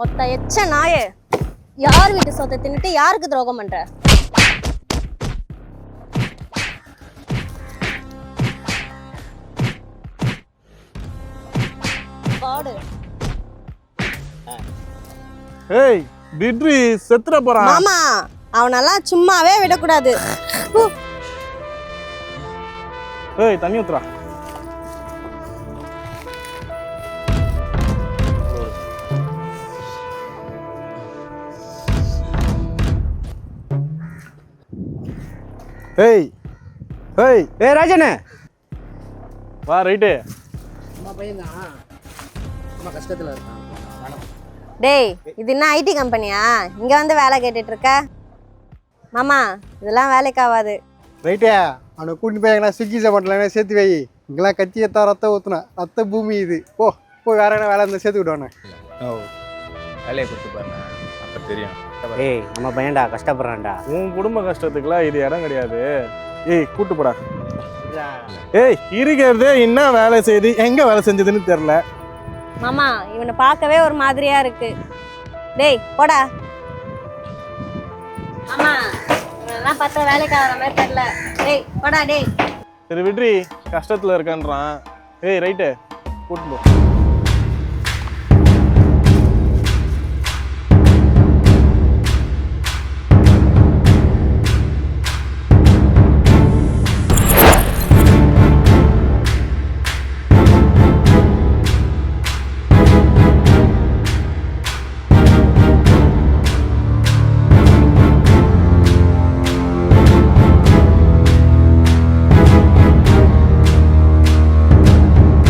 ஒத்த எச்ச நாயே, யார் வீட்டு சொத்தை தின்னுட்டு யாருக்கு துரோகம் பண்ற? பாடு. ஏய் பிட்ரி செத்துற போறான். மாமா அவனெல்லாம் சும்மாவே விடக்கூடாது. ஏய் தண்ணி ஊத்துறா. ஏய் ஏய் ஏய் ராஜனே வா ரைட்டு. அம்மா பையன் தான் அம்மா கஷ்டத்தில் இருக்கான். டேய் இது என்ன ஐடி கம்பெனியா? இங்க வந்து வேலை கேட்டுட்டு இருக்க? மாமா இதெல்லாம் வேலைக்கு ஆகாது. ரைட்டே அவனை கூட்டிட்டு போய் எங்கன்னா ஸ்விக்கி சாப்பாட்டில் சேர்த்து வை. இங்கெல்லாம் கத்தி எத்தா ரத்தம் ஊற்றுனா ரத்த பூமி இது. போய் வேற என்ன வேலை இருந்தால் சேர்த்து விடுவானே. ஓ வேலையை கொடுத்து பாருங்க, அப்போ தெரியும். ஏய் நம்ம பையன்டா கஷ்டப்படுறான்டா. உன் குடும்ப கஷ்டத்துக்குலாம் இது இடம் கிடையாது. ஏய் கூட்டு போடா. ஏய் இருக்கிறதே என்ன வேலை செய்து எங்க வேலை செஞ்சதுன்னு தெரியல. மாமா இவனை பார்க்கவே ஒரு மாதிரியா இருக்கு. டேய் போடா. மாமா இவனெல்லாம் பார்த்தா வேலைக்கு ஆகிற மாதிரி தெரியல. டேய் போடா டேய். சரி விட்ரி கஷ்டத்துல இருக்கான்றான். ஏய் ரைட்டு கூட்டு போ.